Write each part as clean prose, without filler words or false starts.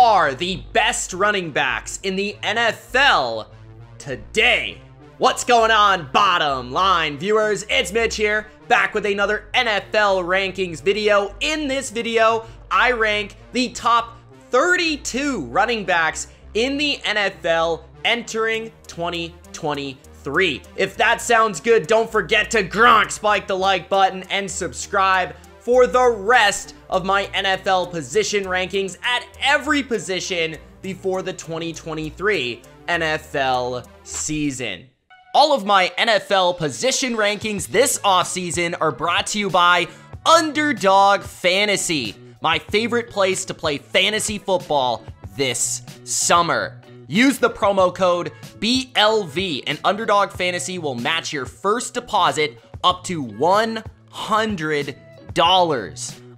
are the best running backs in the NFL today? What's going on, bottom line viewers? It's Mitch here, back with another NFL rankings video. In this video, I rank the top 32 running backs in the NFL entering 2023. If that sounds good, don't forget to spike the like button and subscribe for the rest of my NFL position rankings at every position before the 2023 NFL season. All of my NFL position rankings this offseason are brought to you by Underdog Fantasy, my favorite place to play fantasy football this summer. Use the promo code BLV and Underdog Fantasy will match your first deposit up to $100.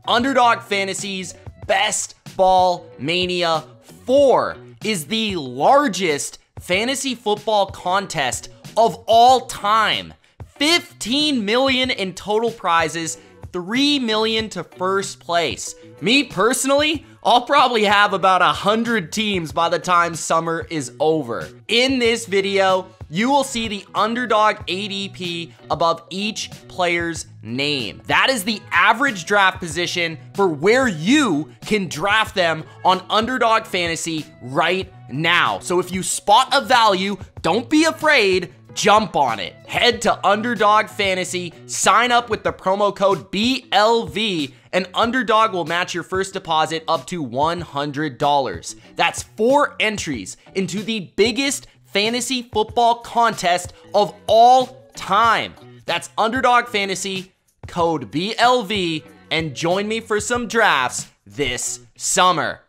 Underdog Fantasy's Best Ball Mania 4 is the largest fantasy football contest of all time. 15 million in total prizes, 3 million to first place. Me personally, I'll probably have about 100 teams by the time summer is over. In this video, you will see the underdog ADP above each player's name. That is the average draft position for where you can draft them on Underdog Fantasy right now. So if you spot a value, don't be afraid, jump on it. Head to Underdog Fantasy, sign up with the promo code BLV, and Underdog will match your first deposit up to $100. That's 4 entries into the biggest fantasy football contest of all time. That's Underdog Fantasy, code BLV, and join me for some drafts this summer.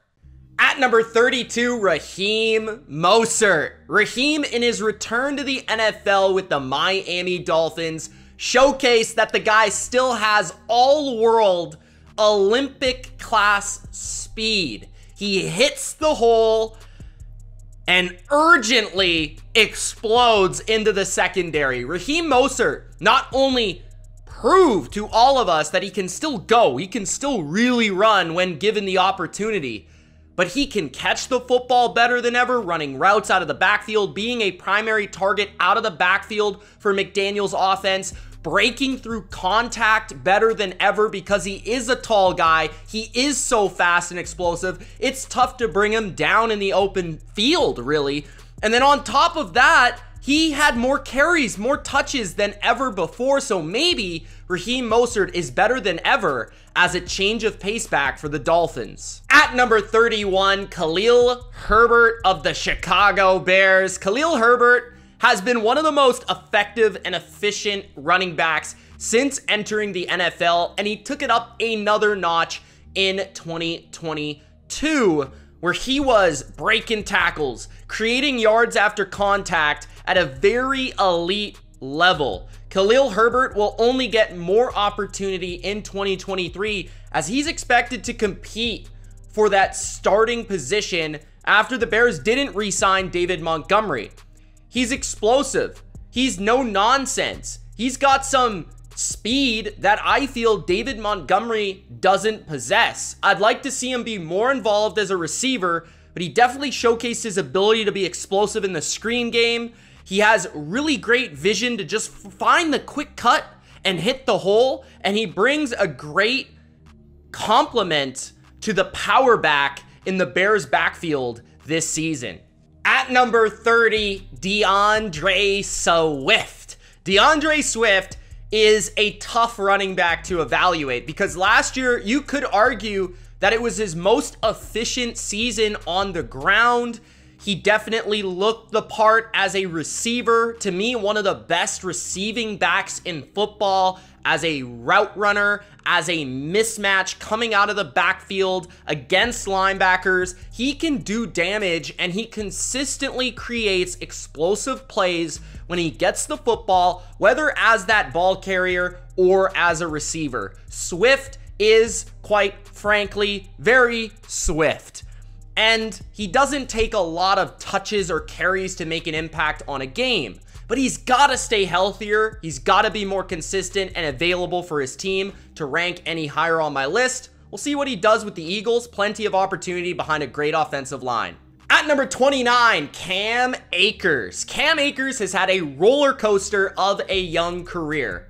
At number 32, RAHEEM Mostert. RAHEEM, in his return to the NFL with the Miami Dolphins, showcased that the guy still has all-world Olympic-class speed. He hits the hole and urgently explodes into the secondary. RAHEEM Mostert not only proved to all of us that he can still go, he can still really run when given the opportunity, but he can catch the football better than ever, running routes out of the backfield, being a primary target out of the backfield for McDaniel's offense, breaking through contact better than ever because he is a tall guy. He is so fast and explosive. It's tough to bring him down in the open field, really. And then on top of that, he had more carries, more touches than ever before, so maybe RAHEEM Mostert is better than ever as a change of pace back for the Dolphins. At number 31, Khalil Herbert of the Chicago Bears. Khalil Herbert has been one of the most effective and efficient running backs since entering the NFL, and he took it up another notch in 2022, where he was breaking tackles, creating yards after contact at a very elite level. Khalil Herbert will only get more opportunity in 2023 as he's expected to compete for that starting position after the Bears didn't re-sign David Montgomery. He's explosive. He's no nonsense. He's got some speed that I feel David Montgomery doesn't possess. I'd like to see him be more involved as a receiver, but he definitely showcased his ability to be explosive in the screen game. He has really great vision to just find the quick cut and hit the hole, and he brings a great complement to the power back in the Bears backfield this season. At number 30, DeAndre Swift. DeAndre Swift is a tough running back to evaluate because last year you could argue that it was his most efficient season on the ground. He definitely looked the part as a receiver. To me, one of the best receiving backs in football, as a route runner, as a mismatch coming out of the backfield against linebackers. He can do damage, and he consistently creates explosive plays when he gets the football, whether as that ball carrier or as a receiver. Swift is, quite frankly, very swift. And he doesn't take a lot of touches or carries to make an impact on a game. But he's got to stay healthier. He's got to be more consistent and available for his team to rank any higher on my list. We'll see what he does with the Eagles. Plenty of opportunity behind a great offensive line. At number 29, Cam Akers. Cam Akers has had a roller coaster of a young career.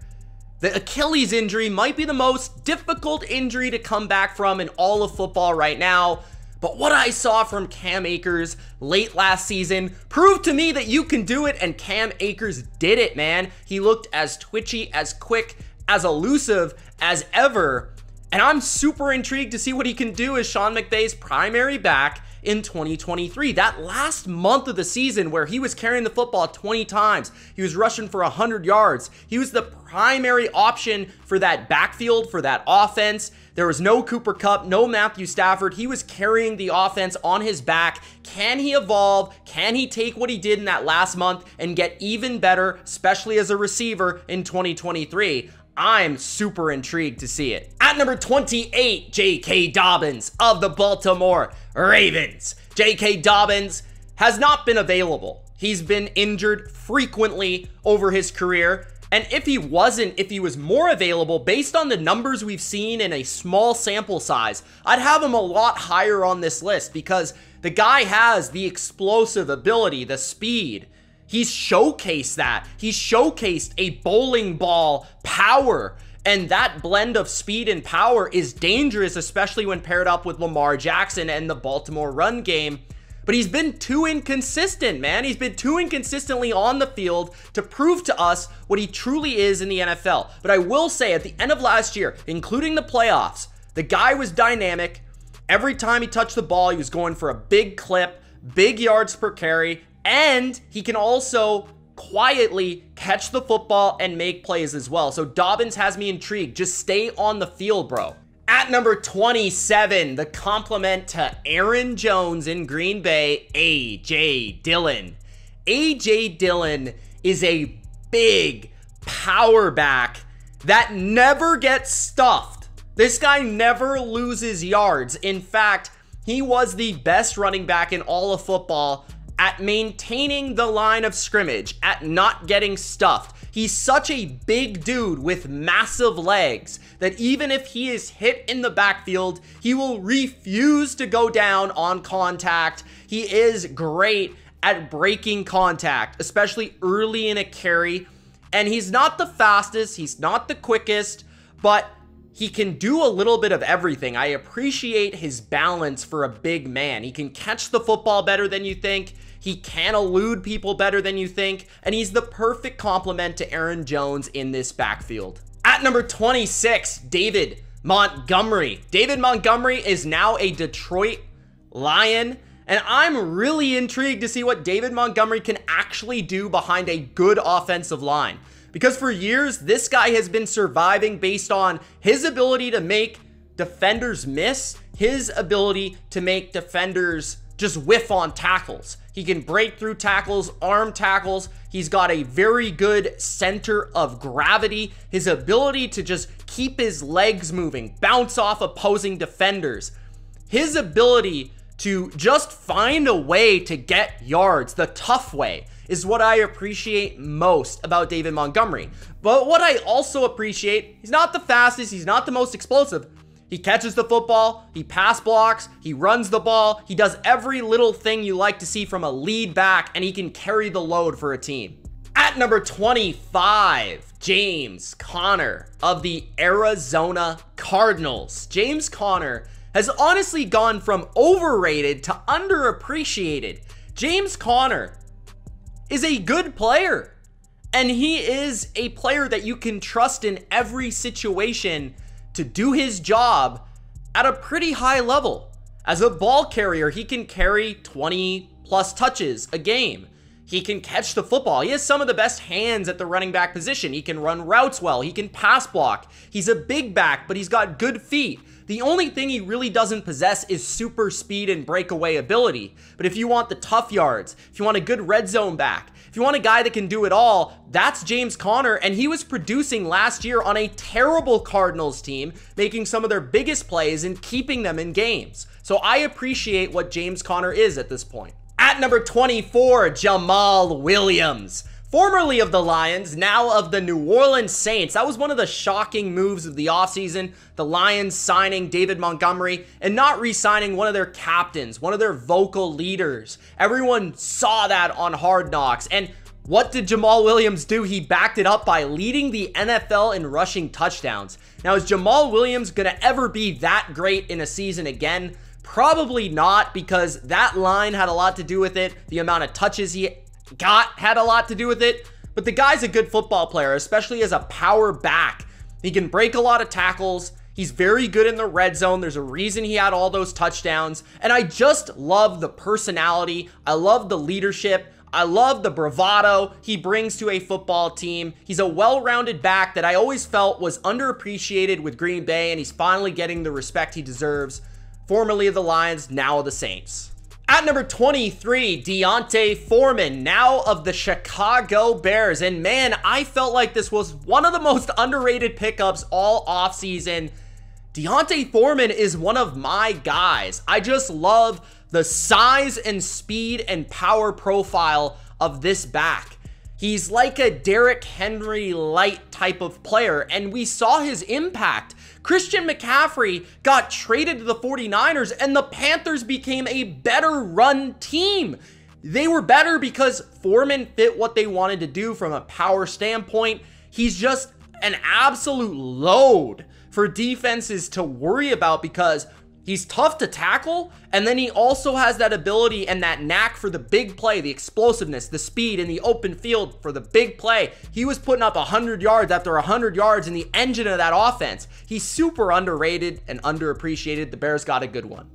The Achilles injury might be the most difficult injury to come back from in all of football right now. But what I saw from Cam Akers late last season proved to me that you can do it, and Cam Akers did it, man. He looked as twitchy, as quick, as elusive as ever. And I'm super intrigued to see what he can do as Sean McVay's primary back in 2023. That last month of the season where he was carrying the football 20 times, he was rushing for 100 yards. He was the primary option for that backfield, for that offense. There was no Cooper Kupp, no Matthew Stafford. He was carrying the offense on his back. Can he evolve? Can he take what he did in that last month and get even better, especially as a receiver in 2023? I'm super intrigued to see it. At number 28, J.K. Dobbins of the Baltimore Ravens. J.K. Dobbins has not been available. He's been injured frequently over his career. And if he was more available, based on the numbers we've seen in a small sample size, I'd have him a lot higher on this list because the guy has the explosive ability, the speed. He's showcased that. He's showcased a bowling ball power, and that blend of speed and power is dangerous, especially when paired up with Lamar Jackson and the Baltimore run game. But he's been too inconsistent, man. He's been too inconsistently on the field to prove to us what he truly is in the NFL. But I will say, at the end of last year, including the playoffs, the guy was dynamic. Every time he touched the ball, he was going for a big clip, big yards per carry, and he can also quietly catch the football and make plays as well. So Dobbins has me intrigued. Just stay on the field, bro. At number 27, the compliment to Aaron Jones in Green Bay, A.J. Dillon. A.J. Dillon is a big power back that never gets stuffed. This guy never loses yards. In fact, he was the best running back in all of football at maintaining the line of scrimmage, at not getting stuffed. He's such a big dude with massive legs that even if he is hit in the backfield, he will refuse to go down on contact. He is great at breaking contact, especially early in a carry. And he's not the fastest, he's not the quickest, but he can do a little bit of everything. I appreciate his balance for a big man. He can catch the football better than you think. He can elude people better than you think, and he's the perfect complement to Aaron Jones in this backfield. At number 26, David Montgomery. David Montgomery is now a Detroit Lion, and I'm really intrigued to see what David Montgomery can actually do behind a good offensive line. Because for years, this guy has been surviving based on his ability to make defenders miss, his ability to make defenders just whiff on tackles. He can break through tackles, arm tackles. He's got a very good center of gravity. His ability to just keep his legs moving, bounce off opposing defenders. His ability to just find a way to get yards, the tough way, is what I appreciate most about David Montgomery. But what I also appreciate, he's not the fastest, he's not the most explosive. He catches the football, he pass blocks, he runs the ball, he does every little thing you like to see from a lead back, and he can carry the load for a team. At number 25, James Conner of the Arizona Cardinals. James Conner has honestly gone from overrated to underappreciated. James Conner is a good player, and he is a player that you can trust in every situation to do his job at a pretty high level. As a ball carrier, he can carry 20 plus touches a game. He can catch the football. He has some of the best hands at the running back position. He can run routes well. He can pass block. He's a big back, but he's got good feet. The only thing he really doesn't possess is super speed and breakaway ability. But if you want the tough yards, if you want a good red zone back, if you want a guy that can do it all, that's James Conner, and he was producing last year on a terrible Cardinals team, making some of their biggest plays and keeping them in games. So I appreciate what James Conner is at this point. At number 24, Jamal Williams Formerly of the Lions, now of the New Orleans Saints. That was one of the shocking moves of the offseason. The Lions signing David Montgomery and not re-signing one of their captains, one of their vocal leaders. Everyone saw that on Hard Knocks. And what did Jamal Williams do? He backed it up by leading the NFL in rushing touchdowns. Now, is Jamal Williams going to ever be that great in a season again? Probably not, because that line had a lot to do with it. The amount of touches he got had a lot to do with it. But the guy's a good football player, especially as a power back. He can break a lot of tackles. He's very good in the red zone. There's a reason he had all those touchdowns. And I just love the personality. I love the leadership. I love the bravado he brings to a football team. He's a well-rounded back that I always felt was underappreciated with Green Bay, and he's finally getting the respect he deserves. Formerly of the Lions, now of the Saints. At number 23, D'Onta Foreman, now of the Chicago Bears. And man, I felt like this was one of the most underrated pickups all offseason. D'Onta Foreman is one of my guys. I just love the size and speed and power profile of this back. He's like a Derrick Henry light type of player, and we saw his impact. Christian McCaffrey got traded to the 49ers, and the Panthers became a better run team. They were better because Foreman fit what they wanted to do from a power standpoint. He's just an absolute load for defenses to worry about because he's tough to tackle, and then he also has that ability and that knack for the big play, the explosiveness, the speed in the open field for the big play. He was putting up 100 yards after 100 yards in the engine of that offense. He's super underrated and underappreciated. The Bears got a good one.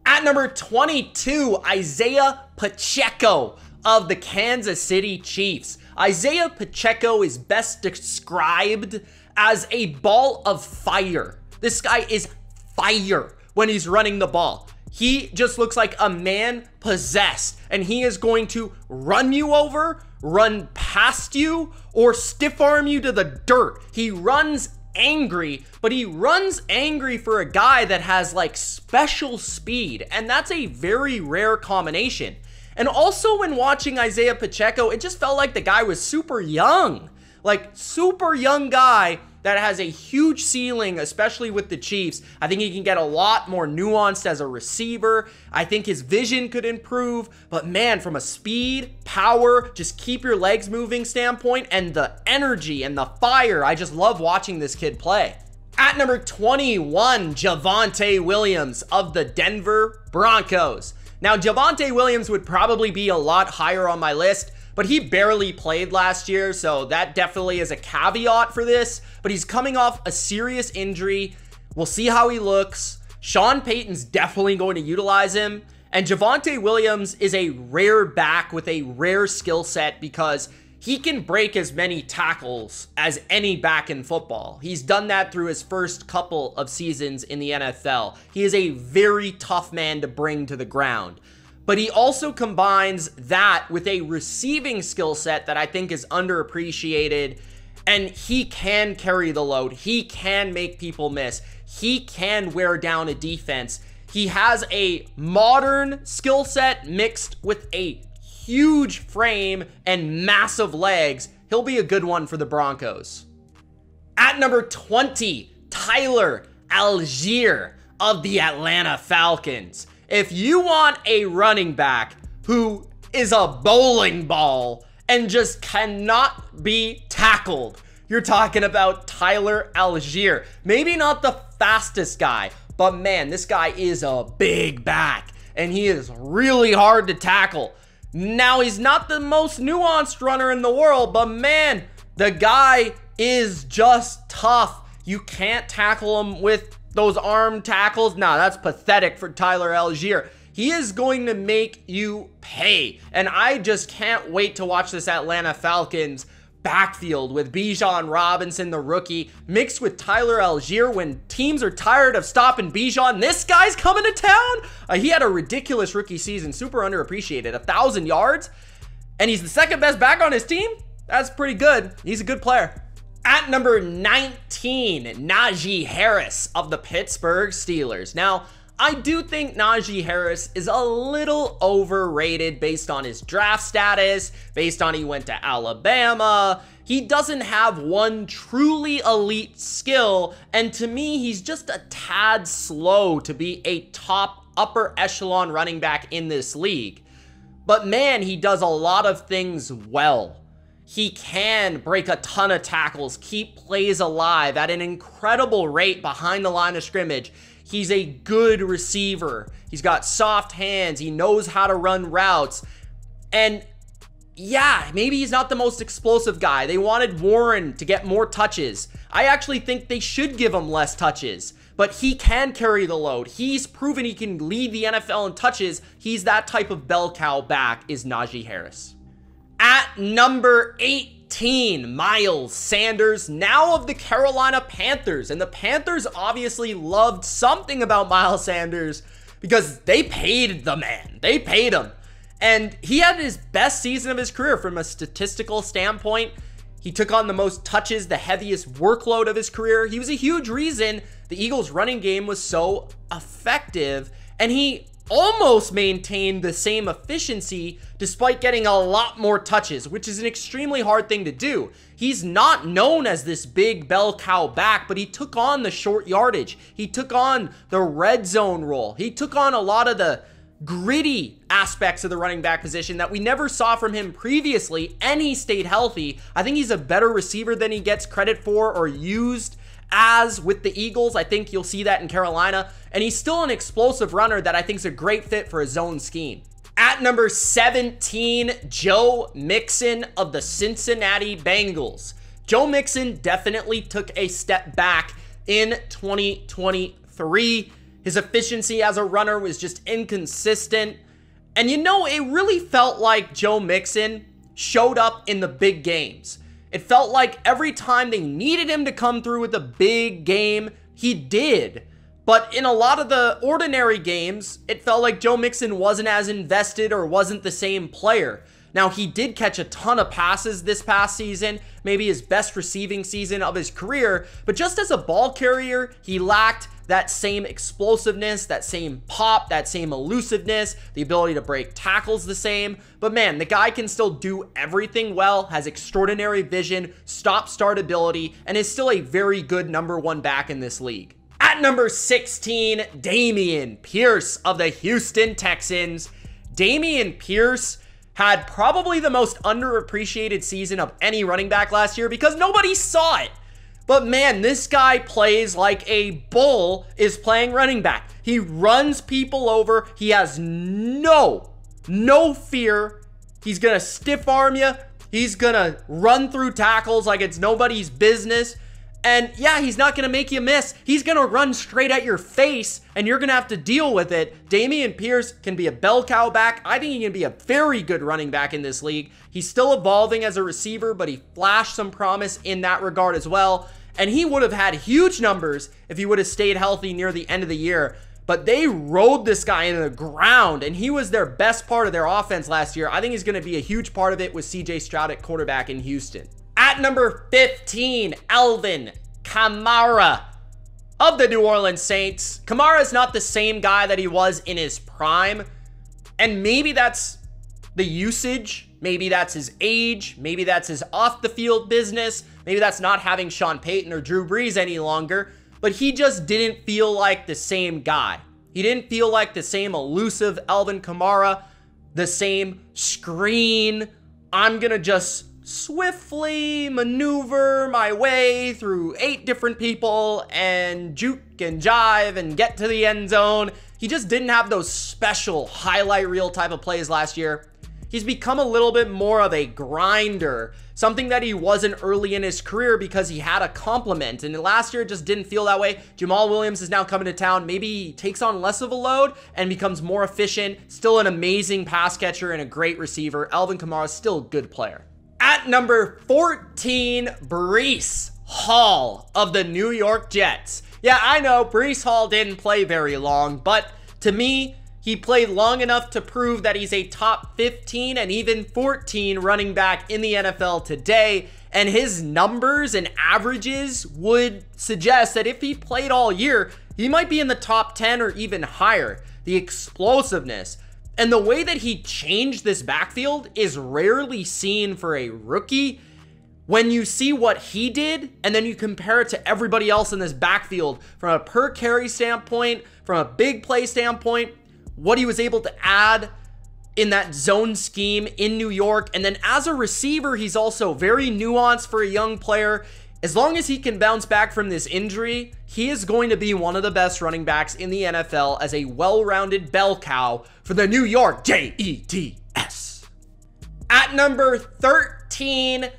At number 22, Isaiah Pacheco of the Kansas City Chiefs. Isaiah Pacheco is best described as a ball of fire. This guy is fire when he's running the ball. He just looks like a man possessed, and he is going to run you over, run past you, or stiff arm you to the dirt. He runs angry, but he runs angry for a guy that has like special speed, and that's a very rare combination. And also when watching Isaiah Pacheco, it just felt like the guy was super young, like super young guy that has a huge ceiling, especially with the Chiefs. I think he can get a lot more nuanced as a receiver. I think his vision could improve, but man, from a speed, power, just keep your legs moving standpoint, and the energy and the fire, I just love watching this kid play. At number 21, Javonte Williams of the Denver Broncos. Now, Javonte Williams would probably be a lot higher on my list, but he barely played last year, so that definitely is a caveat for this. But he's coming off a serious injury. We'll see how he looks. Sean Payton's definitely going to utilize him. And Javonte Williams is a rare back with a rare skill set because he can break as many tackles as any back in football. He's done that through his first couple of seasons in the NFL. He is a very tough man to bring to the ground. But he also combines that with a receiving skill set that I think is underappreciated. And he can carry the load. He can make people miss. He can wear down a defense. He has a modern skill set mixed with a huge frame and massive legs. He'll be a good one for the Broncos. At number 20, Tyler ALLGEIER of the Atlanta Falcons. If you want a running back who is a bowling ball and just cannot be tackled, you're talking about Tyler ALLGEIER. Maybe not the fastest guy, but man, this guy is a big back and he is really hard to tackle. Now, he's not the most nuanced runner in the world, but man, the guy is just tough. You can't tackle him with those arm tackles. Nah, that's pathetic for Tyler ALLGEIER. He is going to make you pay. And I just can't wait to watch this Atlanta Falcons backfield with Bijan Robinson, the rookie, mixed with Tyler ALLGEIER. When teams are tired of stopping Bijan, this guy's coming to town. He had a ridiculous rookie season, super underappreciated, 1,000 yards, and he's the second best back on his team. That's pretty good. He's a good player. At number 19, Najee Harris of the Pittsburgh Steelers. Now, I do think Najee Harris is a little overrated based on his draft status, based on he went to Alabama. He doesn't have one truly elite skill, and to me, he's just a tad slow to be a top upper echelon running back in this league. But man, he does a lot of things well. He can break a ton of tackles, keep plays alive at an incredible rate behind the line of scrimmage. He's a good receiver. He's got soft hands. He knows how to run routes. And yeah, maybe he's not the most explosive guy. They wanted Warren to get more touches. I actually think they should give him less touches. But he can carry the load. He's proven he can lead the NFL in touches. He's that type of bell cow back is Najee Harris. At number 18, Miles Sanders, now of the Carolina Panthers. And the Panthers obviously loved something about Miles Sanders because they paid the man. They paid him. And he had his best season of his career from a statistical standpoint. He took on the most touches, the heaviest workload of his career. He was a huge reason the Eagles' running game was so effective. And he almost maintained the same efficiency despite getting a lot more touches, which is an extremely hard thing to do. He's not known as this big bell cow back, but he took on the short yardage. He took on the red zone role. He took on a lot of the gritty aspects of the running back position that we never saw from him previously, and he stayed healthy. I think he's a better receiver than he gets credit for or used as with the Eagles. I think you'll see that in Carolina. And he's still an explosive runner that I think is a great fit for his zone scheme. At number 17, Joe Mixon of the Cincinnati Bengals. Joe Mixon definitely took a step back in 2023. His efficiency as a runner was just inconsistent. And you know, it really felt like Joe Mixon showed up in the big games. It felt like every time they needed him to come through with a big game, he did. But in a lot of the ordinary games, it felt like Joe Mixon wasn't as invested or wasn't the same player. Now, he did catch a ton of passes this past season, maybe his best receiving season of his career, but just as a ball carrier, he lacked that same explosiveness, that same pop, that same elusiveness, the ability to break tackles the same. But man, the guy can still do everything well, has extraordinary vision, stop-start ability, and is still a very good number one back in this league. At number 16, Dameon Pierce of the Houston Texans. Dameon Pierce had probably the most underappreciated season of any running back last year because nobody saw it. But man, this guy plays like a bull is playing running back. He runs people over. He has no fear. He's going to stiff arm you. He's going to run through tackles like it's nobody's business. And yeah, he's not going to make you miss. He's going to run straight at your face, and you're going to have to deal with it. Dameon Pierce can be a bell cow back. I think he can be a very good running back in this league. He's still evolving as a receiver, but he flashed some promise in that regard as well. And he would have had huge numbers if he would have stayed healthy near the end of the year. But they rode this guy into the ground, and he was their best part of their offense last year. I think he's going to be a huge part of it with CJ Stroud at quarterback in Houston. At number 15, Alvin Kamara of the New Orleans Saints. Kamara is not the same guy that he was in his prime. And maybe that's the usage. Maybe that's his age. Maybe that's his off-the-field business. Maybe that's not having Sean Payton or Drew Brees any longer. But he just didn't feel like the same guy. He didn't feel like the same elusive Alvin Kamara. The same screen. I'm going to just swiftly maneuver my way through 8 different people and juke and jive and get to the end zone. He just didn't have those special highlight reel type of plays last year. He's become a little bit more of a grinder, something that he wasn't early in his career because he had a complement, and last year it just didn't feel that way. Jamal Williams is now coming to town. Maybe he takes on less of a load and becomes more efficient. Still an amazing pass catcher and a great receiver. Alvin Kamara is still a good player. At number 14, Breece Hall of the New York Jets. Yeah, I know Breece Hall didn't play very long, but to me, he played long enough to prove that he's a top 15 and even 14 running back in the NFL today. And his numbers and averages would suggest that if he played all year, He might be in the top 10 or even higher. The explosiveness and the way that he changed this backfield is rarely seen for a rookie. When you see what he did and then you compare it to everybody else in this backfield from a per carry standpoint, from a big play standpoint, what he was able to add in that zone scheme in New York. And then as a receiver, he's also very nuanced for a young player. As long as he can bounce back from this injury, he is going to be one of the best running backs in the NFL as a well-rounded bell cow for the New York Jets. At number 13,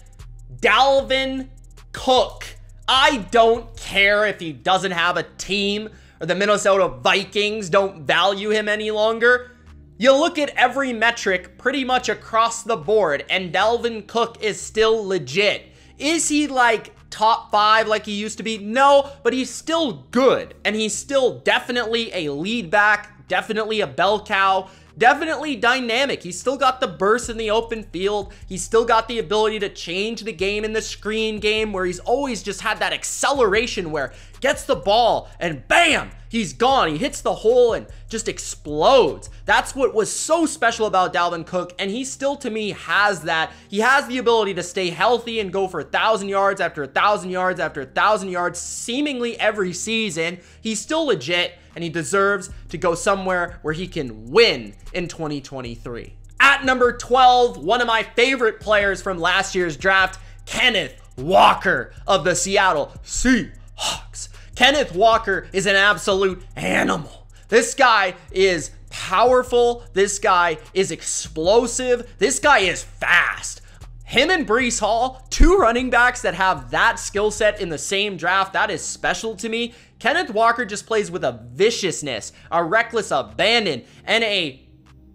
Dalvin Cook. I don't care if he doesn't have a team or the Minnesota Vikings don't value him any longer. You look at every metric pretty much across the board and Dalvin Cook is still legit. Is he like top 5 like he used to be? No, but he's still good and he's still definitely a lead back, definitely a bell cow, definitely dynamic. He's still got the burst in the open field. He's still got the ability to change the game in the screen game where he's always just had that acceleration where gets the ball and bam, he's gone. He hits the hole and just explodes. That's what was so special about Dalvin Cook, and he still, to me, has that. He has the ability to stay healthy and go for 1,000 yards after 1,000 yards after 1,000 yards seemingly every season. He's still legit, and he deserves to go somewhere where he can win in 2023. At number 12, one of my favorite players from last year's draft, Kenneth Walker of the Seattle Seahawks. Kenneth Walker is an absolute animal. This guy is powerful. This guy is explosive. This guy is fast. Him and Breece Hall, two running backs that have that skill set in the same draft, that is special to me. Kenneth Walker just plays with a viciousness, a reckless abandon, and a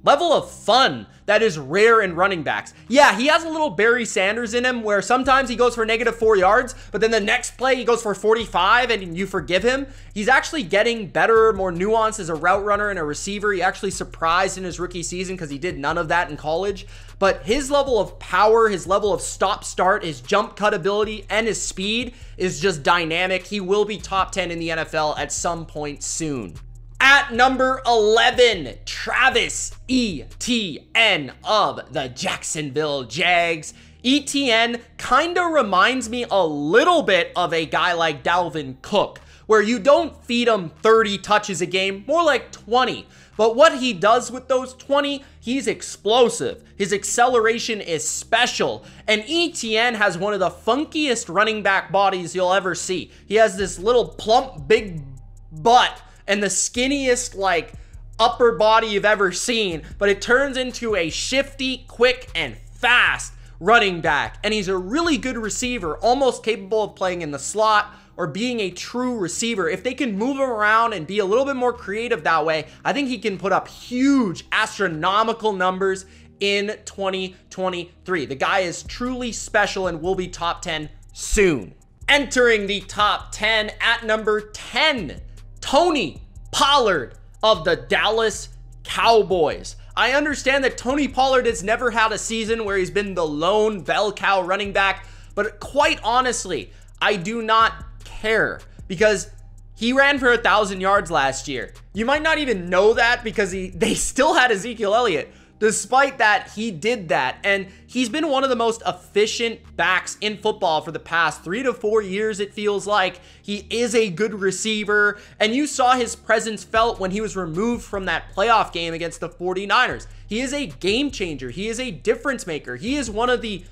level of fun that is rare in running backs. Yeah, he has a little Barry Sanders in him where sometimes he goes for -4 yards, but then the next play he goes for 45 and you forgive him. He's actually getting better, more nuanced as a route runner and a receiver. He actually surprised in his rookie season because he did none of that in college. But his level of power, his level of stop-start, his jump cut ability, and his speed is just dynamic. He will be top 10 in the NFL at some point soon. At number 11, Travis Etienne of the Jacksonville Jags. Etienne kind of reminds me a little bit of a guy like Dalvin Cook, where you don't feed him 30 touches a game, more like 20. But what he does with those 20, he's explosive. His acceleration is special. And Etienne has one of the funkiest running back bodies you'll ever see. He has this little plump, big butt and the skinniest like upper body you've ever seen, but it turns into a shifty, quick, and fast running back. And he's a really good receiver, almost capable of playing in the slot or being a true receiver. If they can move him around and be a little bit more creative that way, I think he can put up huge, astronomical numbers in 2023. The guy is truly special and will be top 10 soon. Entering the top 10 at number 10, Tony Pollard of the Dallas Cowboys. I understand that Tony Pollard has never had a season where he's been the lone bell cow running back, but quite honestly, I do not care because he ran for 1,000 yards last year. You might not even know that because they still had Ezekiel Elliott. Despite that, he did that, and he's been one of the most efficient backs in football for the past 3 to 4 years, it feels like. He is a good receiver, and you saw his presence felt when he was removed from that playoff game against the 49ers. He is a game changer. He is a difference maker. He is one of the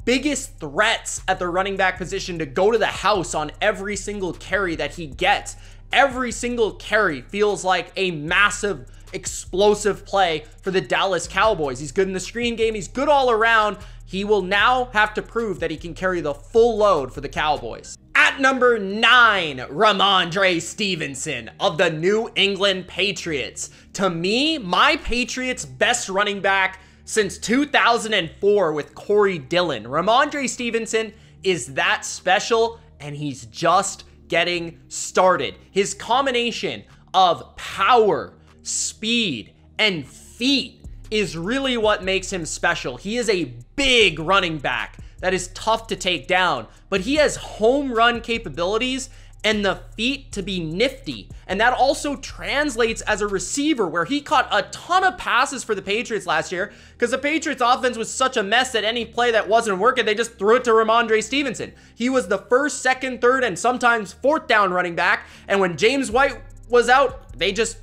biggest threats at the running back position to go to the house on every single carry that he gets. Every single carry feels like a massive explosive play for the Dallas Cowboys. He's good in the screen game. He's good all around. He will now have to prove that he can carry the full load for the Cowboys. At number 9, Rhamondre Stevenson of the New England Patriots. To me, my Patriots' best running back since 2004 with Corey Dillon. Rhamondre Stevenson is that special, and he's just getting started. His combination of power, speed, and feet is really what makes him special. He is a big running back that is tough to take down, but he has home run capabilities and the feet to be nifty. And that also translates as a receiver, where he caught a ton of passes for the Patriots last year because the Patriots offense was such a mess that any play that wasn't working, they just threw it to Ramondre Stevenson. He was the first, second, third, and sometimes fourth down running back. And when James White was out, they just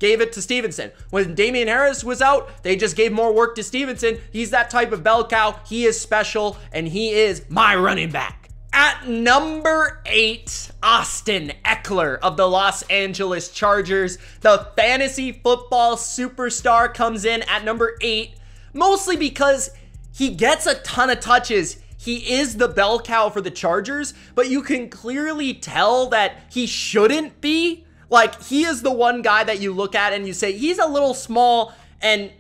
gave it to Stevenson. When Damian Harris was out, they just gave more work to Stevenson. He's that type of bell cow. He is special, and he is my running back. At number 8, Austin Eckler of the Los Angeles Chargers. The fantasy football superstar comes in at number 8, mostly because he gets a ton of touches. He is the bell cow for the Chargers, but you can clearly tell that he shouldn't be. Like, he is the one guy that you look at and you say, he's a little small, and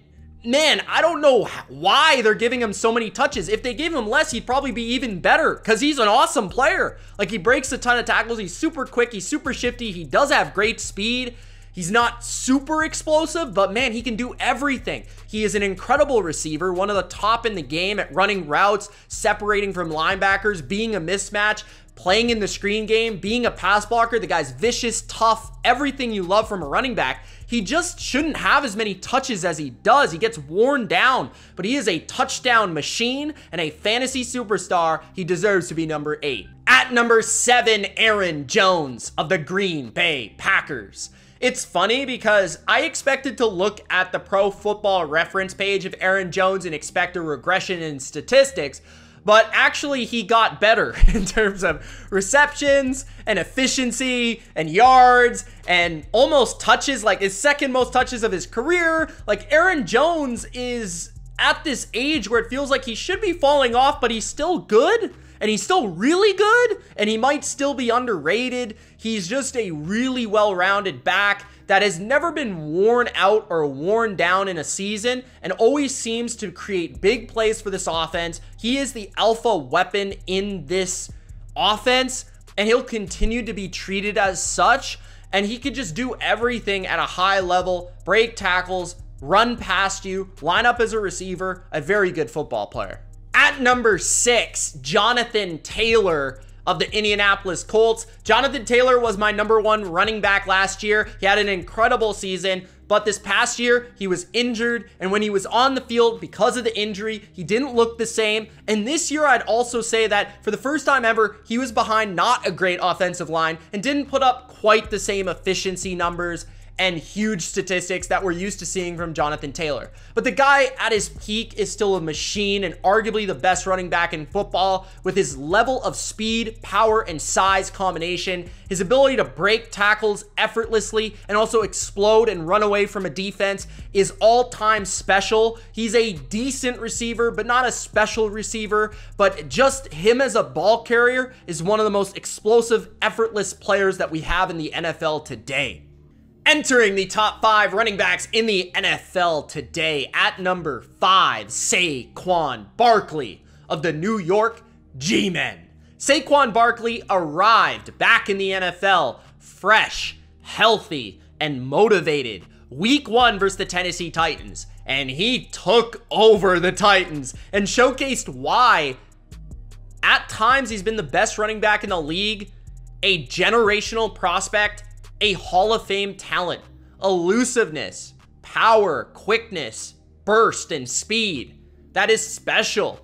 man, I don't know why they're giving him so many touches. If they gave him less, he'd probably be even better because he's an awesome player. Like, he breaks a ton of tackles. He's super quick. He's super shifty. He does have great speed. He's not super explosive, but man, he can do everything. He is an incredible receiver, one of the top in the game at running routes, separating from linebackers, being a mismatch, playing in the screen game, being a pass blocker. The guy's vicious, tough, everything you love from a running back. He just shouldn't have as many touches as he does. He gets worn down, but he is a touchdown machine and a fantasy superstar. He deserves to be number 8. At number 7, Aaron Jones of the Green Bay Packers. It's funny because I expected to look at the Pro Football Reference page of Aaron Jones and expect a regression in statistics, but actually he got better in terms of receptions and efficiency and yards and almost touches, like his second most touches of his career. Like, Aaron Jones is at this age where it feels like he should be falling off, but he's still good. And he's still really good, and he might still be underrated. He's just a really well-rounded back that has never been worn out or worn down in a season and always seems to create big plays for this offense. He is the alpha weapon in this offense, and he'll continue to be treated as such. And he could just do everything at a high level, break tackles, run past you, line up as a receiver, a very good football player. At number 6, Jonathan Taylor of the Indianapolis Colts. Jonathan Taylor was my number 1 running back last year. He had an incredible season, but this past year he was injured, and when he was on the field because of the injury, he didn't look the same. And this year, I'd also say that for the first time ever, he was behind not a great offensive line and didn't put up quite the same efficiency numbers and huge statistics that we're used to seeing from Jonathan Taylor. But the guy at his peak is still a machine and arguably the best running back in football with his level of speed, power, and size combination. His ability to break tackles effortlessly and also explode and run away from a defense is all-time special. He's a decent receiver, but not a special receiver. But just him as a ball carrier is one of the most explosive, effortless players that we have in the NFL today. Entering the top 5 running backs in the NFL today, at number 5, Saquon Barkley of the New York G-Men. Saquon Barkley arrived back in the NFL fresh, healthy, and motivated. Week 1 versus the Tennessee Titans, and he took over the Titans and showcased why at times he's been the best running back in the league, a generational prospect, a Hall of Fame talent, elusiveness, power, quickness, burst, and speed. That is special.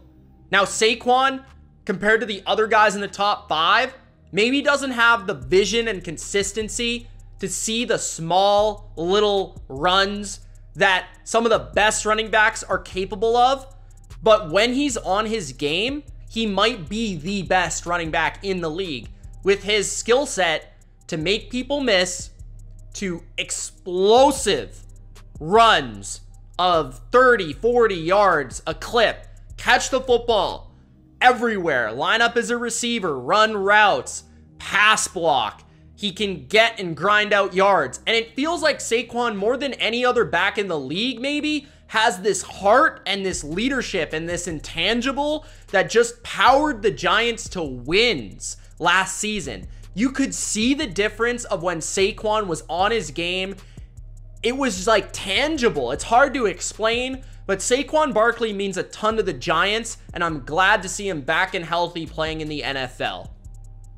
Now, Saquon, compared to the other guys in the top 5, maybe doesn't have the vision and consistency to see the small little runs that some of the best running backs are capable of. But when he's on his game, he might be the best running back in the league with his skill set to make people miss, to explosive runs of 30, 40 yards a clip, catch the football everywhere, line up as a receiver, run routes, pass block. He can get and grind out yards. And it feels like Saquon, more than any other back in the league maybe, has this heart and this leadership and this intangible that just powered the Giants to wins last season. You could see the difference of when Saquon was on his game. It was like tangible. It's hard to explain, but Saquon Barkley means a ton to the Giants, and I'm glad to see him back and healthy playing in the NFL.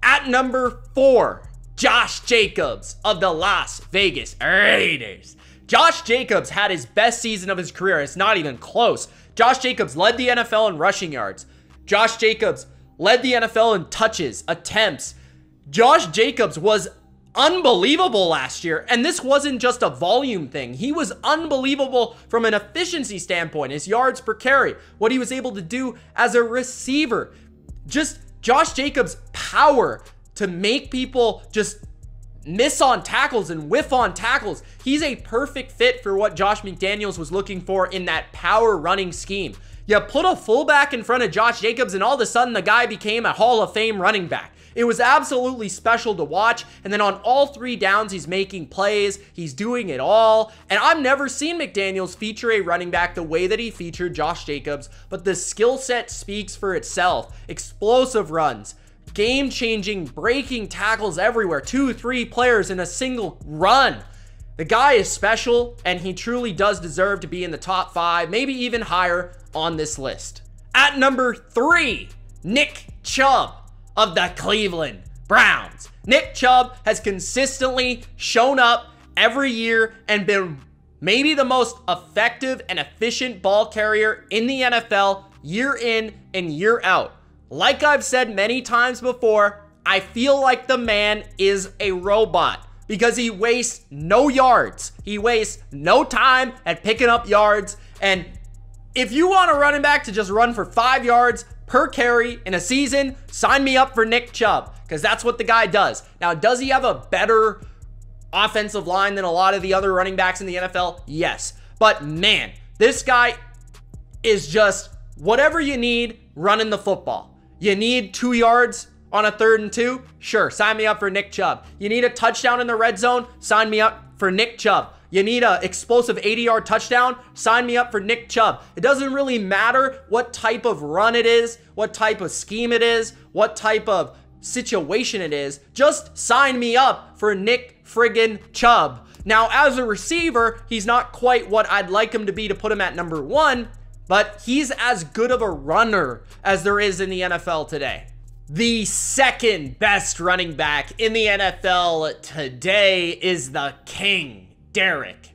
At number 4, Josh Jacobs of the Las Vegas Raiders. Josh Jacobs had his best season of his career. It's not even close. Josh Jacobs led the NFL in rushing yards. Josh Jacobs led the NFL in touches, attempts. Josh Jacobs was unbelievable last year, and this wasn't just a volume thing. He was unbelievable from an efficiency standpoint, his yards per carry, what he was able to do as a receiver. Just Josh Jacobs' power to make people just miss on tackles and whiff on tackles. He's a perfect fit for what Josh McDaniels was looking for in that power running scheme. You put a fullback in front of Josh Jacobs and all of a sudden the guy became a Hall of Fame running back. It was absolutely special to watch. And then on all 3 downs, he's making plays. He's doing it all. And I've never seen McDaniels feature a running back the way that he featured Josh Jacobs. But the skill set speaks for itself. Explosive runs, game-changing, breaking tackles everywhere. 2-3 players in a single run. The guy is special, and he truly does deserve to be in the top 5, maybe even higher on this list. At number 3, Nick Chubb of the Cleveland Browns. Nick Chubb has consistently shown up every year and been maybe the most effective and efficient ball carrier in the NFL year in and year out. Like I've said many times before, I feel like the man is a robot because he wastes no yards. He wastes no time at picking up yards. And if you want a running back to just run for 5 yards per carry in a season, sign me up for Nick Chubb, because that's what the guy does. Now, does he have a better offensive line than a lot of the other running backs in the NFL? Yes. But man, this guy is just whatever you need running the football. You need 2 yards on a 3rd and 2? Sure, sign me up for Nick Chubb. You need a touchdown in the red zone? Sign me up for Nick Chubb. You need an explosive 80-yard touchdown? Sign me up for Nick Chubb. It doesn't really matter what type of run it is, what type of scheme it is, what type of situation it is. Just sign me up for Nick friggin' Chubb. Now, as a receiver, he's not quite what I'd like him to be to put him at number 1, but he's as good of a runner as there is in the NFL today. The second best running back in the NFL today is the King, Derrick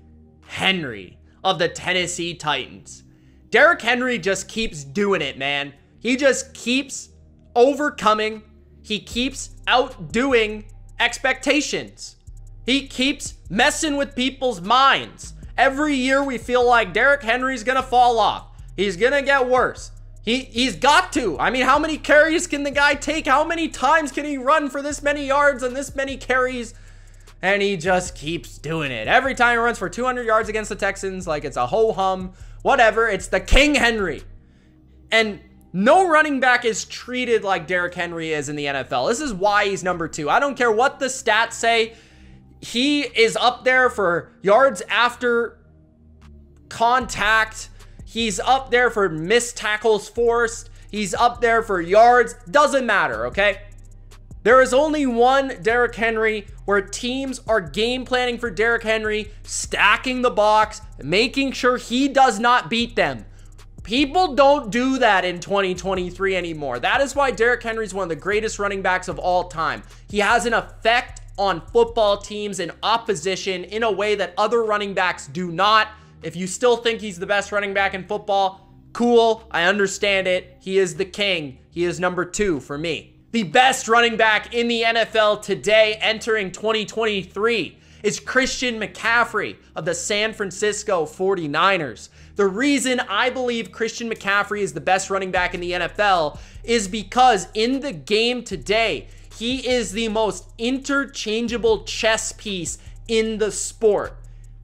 Henry of the Tennessee Titans. Derrick Henry just keeps doing it, man. He just keeps overcoming. He keeps outdoing expectations. He keeps messing with people's minds. Every year we feel like Derrick Henry's gonna fall off. He's gonna get worse. He's got to. I mean, how many carries can the guy take? How many times can he run for this many yards and this many carries? And he just keeps doing it. Every time he runs for 200 yards against the Texans, like it's a ho-hum, whatever. It's the King Henry. And no running back is treated like Derrick Henry is in the NFL. This is why he's number 2. I don't care what the stats say. He is up there for yards after contact. He's up there for missed tackles forced. He's up there for yards. Doesn't matter, okay? There is only one Derrick Henry where teams are game planning for Derrick Henry, stacking the box, making sure he does not beat them. People don't do that in 2023 anymore. That is why Derrick Henry is one of the greatest running backs of all time. He has an effect on football teams and opposition in a way that other running backs do not. If you still think he's the best running back in football, cool, I understand it. He is the king. He is number 2 for me. The best running back in the NFL today entering 2023 is Christian McCaffrey of the San Francisco 49ers. The reason I believe Christian McCaffrey is the best running back in the NFL is because in the game today, he is the most interchangeable chess piece in the sport.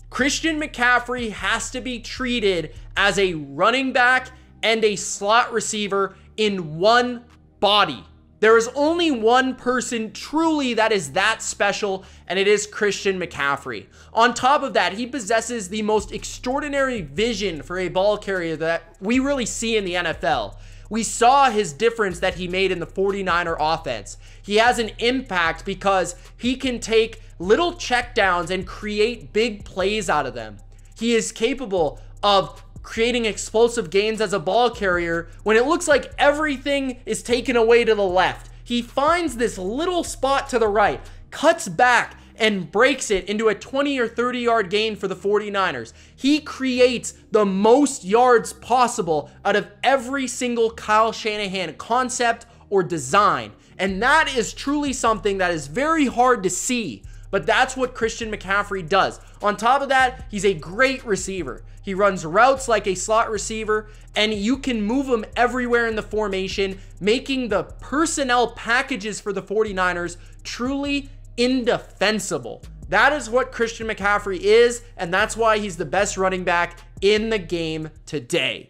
Christian McCaffrey has to be treated as a running back and a slot receiver in one body. There is only one person truly that is that special, and it is Christian McCaffrey. On top of that, he possesses the most extraordinary vision for a ball carrier that we really see in the NFL. We saw his difference that he made in the 49er offense. He has an impact because he can take little checkdowns and create big plays out of them. He is capable of creating explosive gains as a ball carrier when it looks like everything is taken away to the left. He finds this little spot to the right, cuts back and breaks it into a 20 or 30 yard gain for the 49ers. He creates the most yards possible out of every single Kyle Shanahan concept or design. And that is truly something that is very hard to see, but that's what Christian McCaffrey does. On top of that, he's a great receiver. He runs routes like a slot receiver, and you can move him everywhere in the formation, making the personnel packages for the 49ers truly indefensible. That is what Christian McCaffrey is, and that's why he's the best running back in the game today.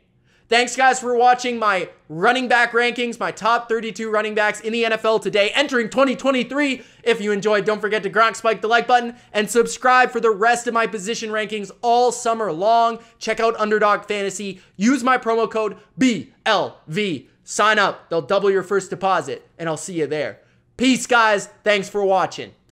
Thanks, guys, for watching my running back rankings, my top 32 running backs in the NFL today, entering 2023. If you enjoyed, don't forget to Gronk spike the like button and subscribe for the rest of my position rankings all summer long. Check out Underdog Fantasy. Use my promo code BLV. Sign up. They'll double your first deposit, and I'll see you there. Peace, guys. Thanks for watching.